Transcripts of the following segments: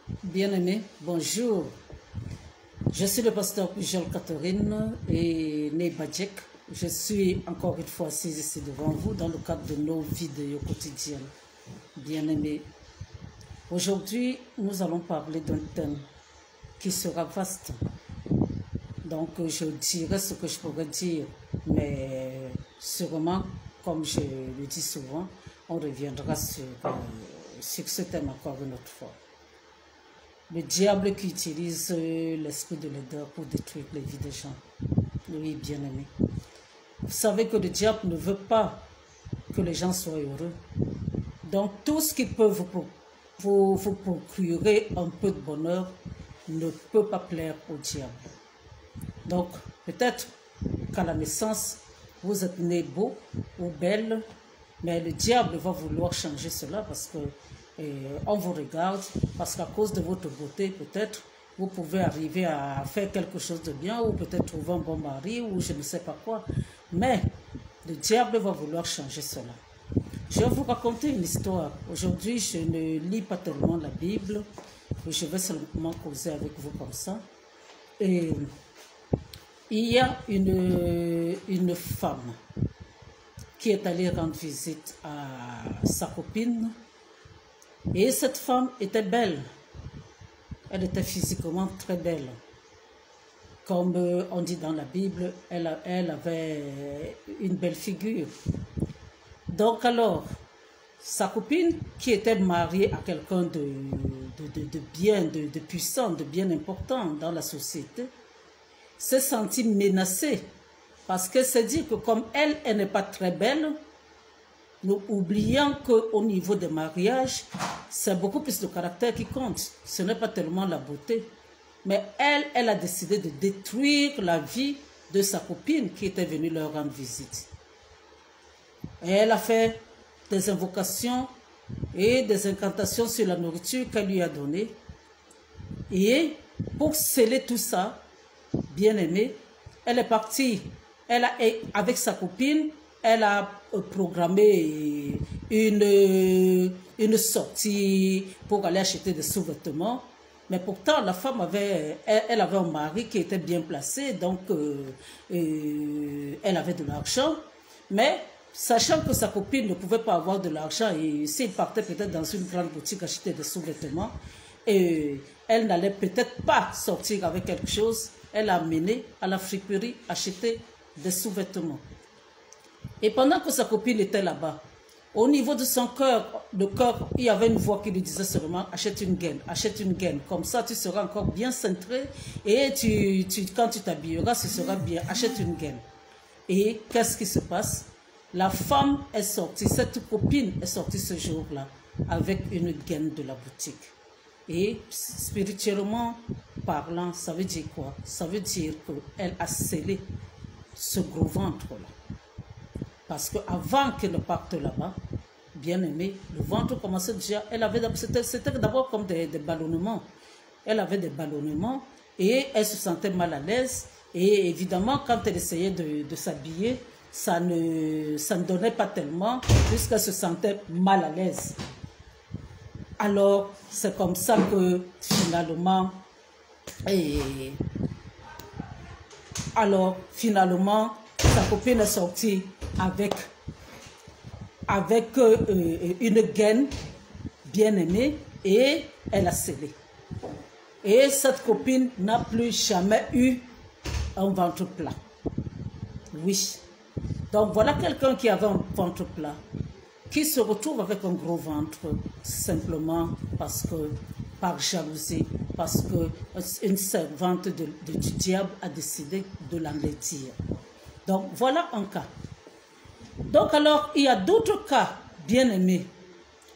Bien-aimés, bonjour. Je suis le pasteur Pujol Catherine et Nebadjek. Je suis encore une fois assise ici devant vous dans le cadre de nos vidéos quotidiennes. Bien-aimés, aujourd'hui, nous allons parler d'un thème qui sera vaste. Donc, je dirai ce que je pourrais dire, mais sûrement, comme je le dis souvent, on reviendra sur ce thème encore une autre fois. Le diable qui utilise l'esprit de laideur pour détruire les vies des gens. Oui, bien-aimé. Vous savez que le diable ne veut pas que les gens soient heureux. Donc, tout ce qui peut vous procurer un peu de bonheur ne peut pas plaire au diable. Donc, peut-être qu'à la naissance, vous êtes né beau ou belle, mais le diable va vouloir changer cela parce que on vous regarde, parce qu'à cause de votre beauté, peut-être, vous pouvez arriver à faire quelque chose de bien, ou peut-être trouver un bon mari, ou je ne sais pas quoi. Mais le diable va vouloir changer cela. Je vais vous raconter une histoire. Aujourd'hui, je ne lis pas tellement la Bible, je vais seulement causer avec vous comme ça. Et il y a une femme qui est allée rendre visite à sa copine. Et cette femme était belle. Elle était physiquement très belle. Comme on dit dans la Bible, elle avait une belle figure. Donc alors, sa copine, qui était mariée à quelqu'un de bien, de puissant, de bien important dans la société, s'est sentie menacée. Parce qu'elle s'est dit que comme elle n'est pas très belle, nous oublions qu'au niveau des mariages, c'est beaucoup plus le caractère qui compte. Ce n'est pas tellement la beauté. Mais elle a décidé de détruire la vie de sa copine qui était venue leur rendre visite. Et elle a fait des invocations et des incantations sur la nourriture qu'elle lui a donnée. Et pour sceller tout ça, bien aimé, elle est partie. Avec sa copine, elle a programmé une sortie pour aller acheter des sous-vêtements. Mais pourtant, la femme elle avait un mari qui était bien placé, donc elle avait de l'argent. Mais sachant que sa copine ne pouvait pas avoir de l'argent, et s'il partait peut-être dans une grande boutique acheter des sous-vêtements, elle n'allait peut-être pas sortir avec quelque chose, elle a amené à la friperie acheter des sous-vêtements. Et pendant que sa copine était là-bas, au niveau de son cœur, il y avait une voix qui lui disait seulement, achète une gaine, comme ça tu seras encore bien cintré et quand tu t'habilleras, ce sera bien, achète une gaine. Et qu'est-ce qui se passe? La femme est sortie, cette copine est sortie ce jour-là avec une gaine de la boutique. Et spirituellement parlant, ça veut dire quoi? Ça veut dire qu'elle a scellé ce gros ventre-là. Parce qu'avant qu'elle ne parte là-bas, bien aimé, le ventre commençait déjà, c'était d'abord comme des ballonnements. Elle avait des ballonnements et elle se sentait mal à l'aise. Et évidemment, quand elle essayait de s'habiller, ça ne donnait pas tellement puisqu'elle se sentait mal à l'aise. Alors, c'est comme ça que finalement, sa copine est sortie avec une gaine bien aimée et elle a scellé. Et cette copine n'a plus jamais eu un ventre plat. Oui. Donc voilà quelqu'un qui avait un ventre plat, qui se retrouve avec un gros ventre simplement par jalousie, parce qu'une servante du diable a décidé de l'enlaidir. Donc, voilà un cas. Donc, alors, il y a d'autres cas, bien aimés,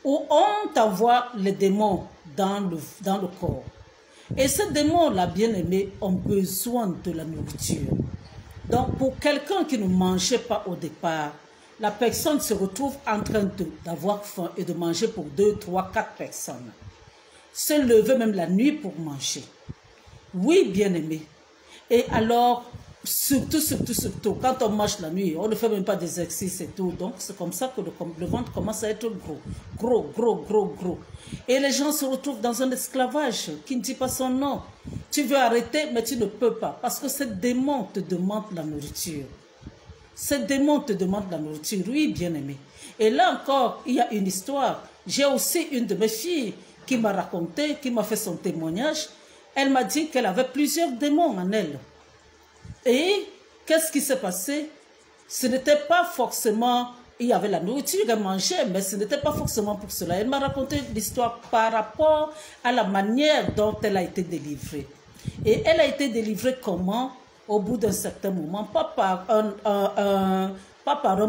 où on envoie les démons dans le corps. Et ces démons-là, bien aimés, ont besoin de la nourriture. Donc, pour quelqu'un qui ne mangeait pas au départ, la personne se retrouve en train d'avoir faim et de manger pour 2, 3, 4 personnes. Se lever même la nuit pour manger. Oui, bien aimé. Et alors, Surtout, quand on marche la nuit, on ne fait même pas des exercices et tout. Donc, c'est comme ça que le ventre commence à être gros. Et les gens se retrouvent dans un esclavage qui ne dit pas son nom. Tu veux arrêter, mais tu ne peux pas. Parce que ce démon te demande la nourriture. Ce démon te demande la nourriture, oui, bien-aimé. Et là encore, il y a une histoire. J'ai aussi une de mes filles qui m'a raconté, qui m'a fait son témoignage. Elle m'a dit qu'elle avait plusieurs démons en elle. Et qu'est-ce qui s'est passé? Ce n'était pas forcément, il y avait la nourriture, elle mangeait, mais ce n'était pas forcément pour cela. Elle m'a raconté l'histoire par rapport à la manière dont elle a été délivrée. Et elle a été délivrée comment? Au bout d'un certain moment, pas par un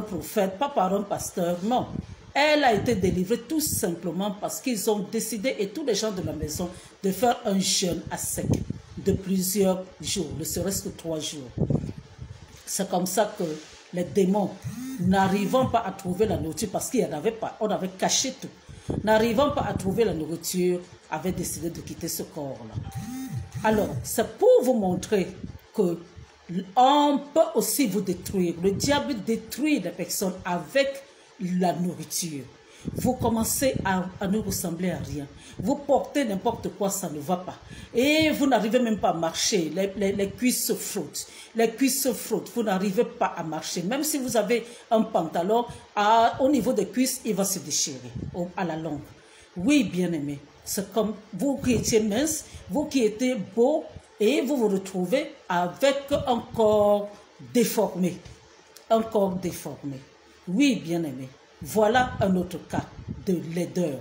prophète, pas par un pasteur, non. Elle a été délivrée tout simplement parce qu'ils ont décidé, et tous les gens de la maison, de faire un jeûne à sec de plusieurs jours, ne serait-ce que 3 jours. C'est comme ça que les démons, n'arrivant pas à trouver la nourriture, parce qu'il n'y en avait pas, on avait caché tout, n'arrivant pas à trouver la nourriture, avaient décidé de quitter ce corps-là. Alors, c'est pour vous montrer que on peut aussi vous détruire. Le diable détruit les personnes avec la nourriture. Vous commencez à ne ressembler à rien. Vous portez n'importe quoi, ça ne va pas. Et vous n'arrivez même pas à marcher. Les cuisses se frottent. Les cuisses se frottent. Vous n'arrivez pas à marcher. Même si vous avez un pantalon, au niveau des cuisses, il va se déchirer à la longue. Oui, bien-aimé. C'est comme vous qui étiez mince, vous qui étiez beau, et vous vous retrouvez avec un corps déformé. Un corps déformé. Oui, bien-aimé. Voilà un autre cas de laideur.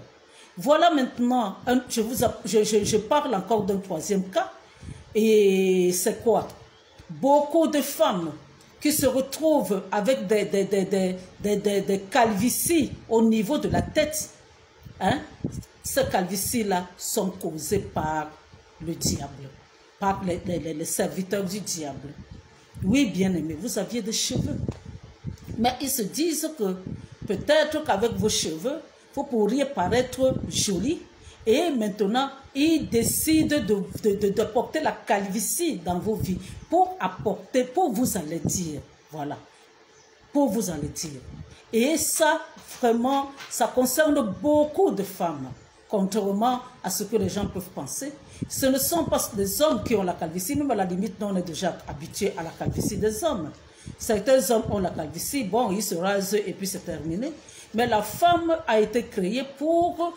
Voilà maintenant, je parle encore d'un troisième cas. Et c'est quoi? Beaucoup de femmes qui se retrouvent avec des calvities au niveau de la tête. Hein? Ces calvities-là sont causées par le diable, par les serviteurs du diable. Oui, bien-aimé, vous aviez des cheveux. Mais ils se disent que peut-être qu'avec vos cheveux, vous pourriez paraître joli. Et maintenant, ils décident de porter la calvitie dans vos vies pour vous aller dire. Voilà. Pour vous aller dire. Et ça, vraiment, ça concerne beaucoup de femmes. Contrairement à ce que les gens peuvent penser, ce ne sont pas des hommes qui ont la calvitie. Nous, à la limite, nous, on est déjà habitués à la calvitie des hommes. Certains hommes ont la calvitie, bon, ils se rasent et puis c'est terminé. Mais la femme a été créée pour...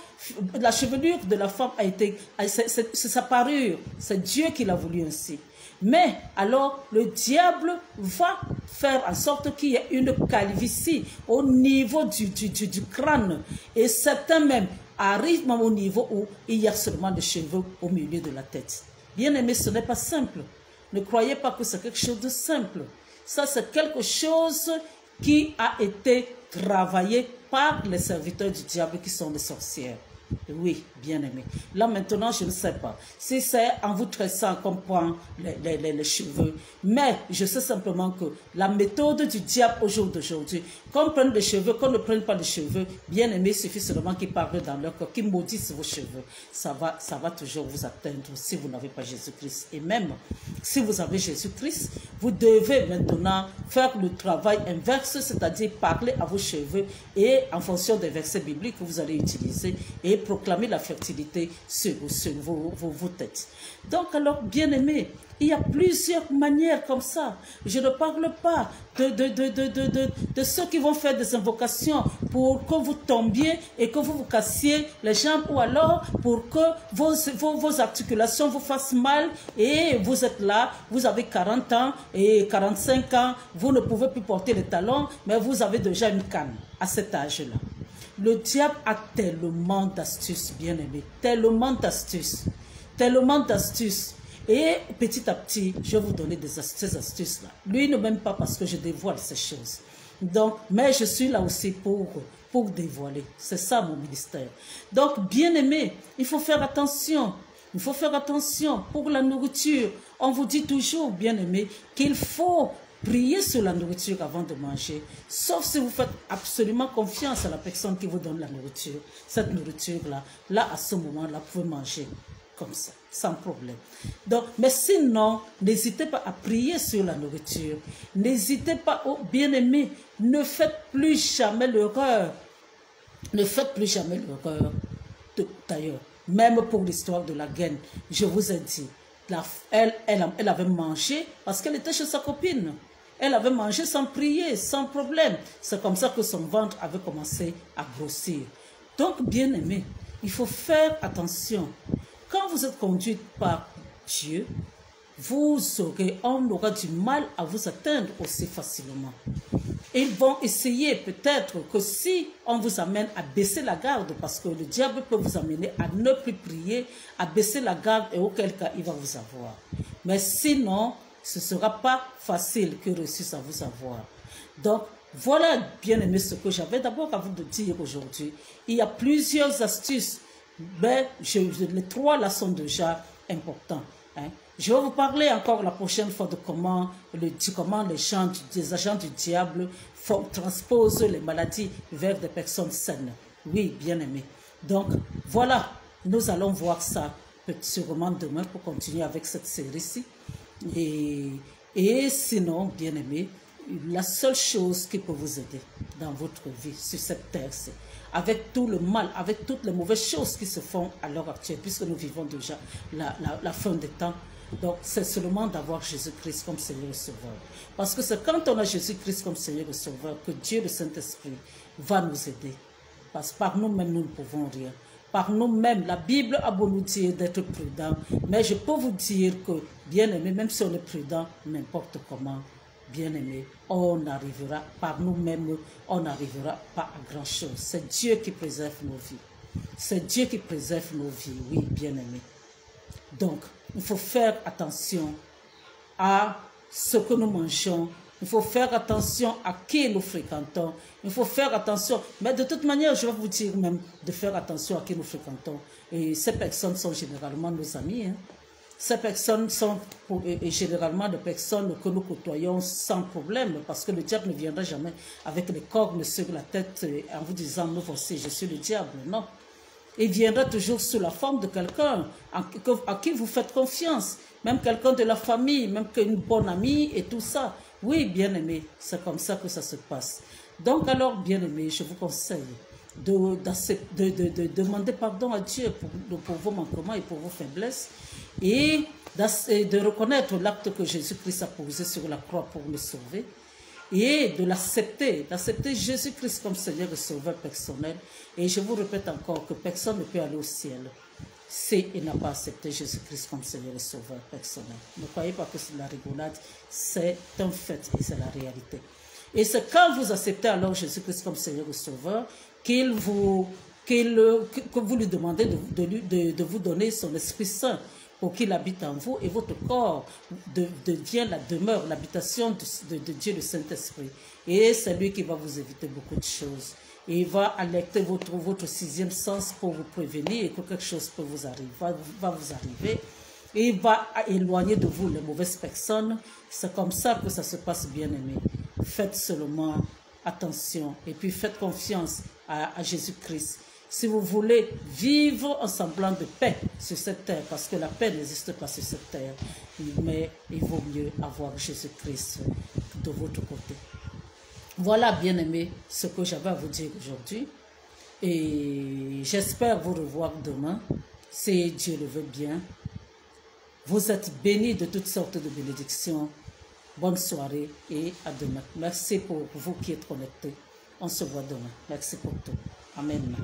La chevelure de la femme a été... C'est sa parure, c'est Dieu qui l'a voulu ainsi. Mais alors, le diable va faire en sorte qu'il y ait une calvitie au niveau du crâne. Et certains même arrivent même au niveau où il y a seulement des cheveux au milieu de la tête. Bien aimé, ce n'est pas simple. Ne croyez pas que c'est quelque chose de simple. Ça, c'est quelque chose qui a été travaillé par les serviteurs du diable qui sont les sorcières. Oui, bien aimé. Là maintenant, je ne sais pas si c'est en vous tressant qu'on prend les cheveux. Mais je sais simplement que la méthode du diable au jour d'aujourd'hui, qu'on prenne les cheveux, qu'on ne prenne pas les cheveux, bien aimé, il suffit seulement qu'ils parlent dans leur corps, qu'ils maudissent vos cheveux. Ça va toujours vous atteindre si vous n'avez pas Jésus-Christ. Et même si vous avez Jésus-Christ, vous devez maintenant faire le travail inverse, c'est-à-dire parler à vos cheveux et en fonction des versets bibliques que vous allez utiliser et proclamer la fertilité sur vos têtes. Donc alors, bien aimé, il y a plusieurs manières comme ça. Je ne parle pas de ceux qui vont faire des invocations pour que vous tombiez et que vous vous cassiez les jambes, ou alors pour que vos articulations vous fassent mal et vous êtes là, vous avez 40 ans et 45 ans, vous ne pouvez plus porter les talons, mais vous avez déjà une canne à cet âge-là. Le diable a tellement d'astuces, bien aimé, tellement d'astuces. Et petit à petit, je vais vous donner ces astuces-là. Lui ne m'aime pas parce que je dévoile ces choses. Donc, mais je suis là aussi pour dévoiler. C'est ça mon ministère. Donc, bien aimé, il faut faire attention. Il faut faire attention pour la nourriture. On vous dit toujours, bien aimé, qu'il faut priez sur la nourriture avant de manger, sauf si vous faites absolument confiance à la personne qui vous donne la nourriture. Cette nourriture-là, là, à ce moment-là, vous pouvez manger. comme ça, sans problème. Donc, mais sinon, n'hésitez pas à prier sur la nourriture. N'hésitez pas, oh, bien-aimés, ne faites plus jamais l'erreur. Ne faites plus jamais l'erreur. D'ailleurs, même pour l'histoire de la gaine, je vous ai dit, elle avait mangé parce qu'elle était chez sa copine. Elle avait mangé sans prier, sans problème. C'est comme ça que son ventre avait commencé à grossir. Donc, bien-aimés, il faut faire attention. Quand vous êtes conduite par Dieu, on aura du mal à vous atteindre aussi facilement. Ils vont essayer peut-être que si on vous amène à baisser la garde, parce que le diable peut vous amener à ne plus prier, à baisser la garde et auquel cas il va vous avoir. Mais sinon, ce ne sera pas facile que réussisse à vous avoir. Donc, voilà, bien aimé, ce que j'avais d'abord à vous dire aujourd'hui. Il y a plusieurs astuces, mais les 3 là sont déjà importants. Hein. Je vais vous parler encore la prochaine fois de comment les agents du diable transposent les maladies vers des personnes saines. Oui, bien aimé. Donc, voilà, nous allons voir ça sûrement demain pour continuer avec cette série-ci. Et sinon, bien aimé, la seule chose qui peut vous aider dans votre vie sur cette terre, c'est avec tout le mal, avec toutes les mauvaises choses qui se font à l'heure actuelle, puisque nous vivons déjà la fin des temps. Donc, c'est seulement d'avoir Jésus-Christ comme Seigneur et Sauveur. Parce que c'est quand on a Jésus-Christ comme Seigneur et Sauveur que Dieu, le Saint-Esprit, va nous aider. Parce que par nous-mêmes, nous ne pouvons rien. Par nous-mêmes, la Bible a beau nous dire d'être prudent, mais je peux vous dire que, bien aimé, même si on est prudent, n'importe comment, bien aimé, on arrivera, par nous-mêmes, on n'arrivera pas à grand-chose. C'est Dieu qui préserve nos vies. C'est Dieu qui préserve nos vies, oui, bien aimé. Donc, il faut faire attention à ce que nous mangeons. Il faut faire attention à qui nous fréquentons. Il faut faire attention. Mais de toute manière, je vais vous dire même de faire attention à qui nous fréquentons. Et ces personnes sont généralement nos amis. Hein. Ces personnes sont généralement des personnes que nous côtoyons sans problème. Parce que le diable ne viendra jamais avec les cornes sur la tête en vous disant, nous voici, je suis le diable. Non. Il viendra toujours sous la forme de quelqu'un à qui vous faites confiance. Même quelqu'un de la famille, même une bonne amie et tout ça. Oui, bien aimé, c'est comme ça que ça se passe. Donc alors, bien aimé, je vous conseille de demander pardon à Dieu pour vos manquements et pour vos faiblesses et de reconnaître l'acte que Jésus-Christ a posé sur la croix pour nous sauver. Et d'accepter Jésus-Christ comme Seigneur et Sauveur personnel. Et je vous répète encore que personne ne peut aller au ciel si il n'a pas accepté Jésus-Christ comme Seigneur et Sauveur personnel. Ne croyez pas que c'est de la rigolade, c'est un fait et c'est la réalité. Et c'est quand vous acceptez alors Jésus-Christ comme Seigneur et Sauveur que vous lui demandez de vous donner son Esprit Saint pour qu'il habite en vous et votre corps devient la demeure, l'habitation de Dieu, le Saint-Esprit. Et c'est lui qui va vous éviter beaucoup de choses. Et il va alerter votre 6e sens pour vous prévenir que quelque chose peut vous arriver, va vous arriver. Et il va éloigner de vous les mauvaises personnes. C'est comme ça que ça se passe, bien aimé. Faites seulement attention et puis faites confiance à Jésus-Christ. Si vous voulez vivre en semblant de paix sur cette terre, parce que la paix n'existe pas sur cette terre, mais il vaut mieux avoir Jésus-Christ de votre côté. Voilà, bien aimé, ce que j'avais à vous dire aujourd'hui. Et j'espère vous revoir demain, si Dieu le veut bien. Vous êtes bénis de toutes sortes de bénédictions. Bonne soirée et à demain. Merci pour vous qui êtes connectés. On se voit demain. Merci pour tout. Amen.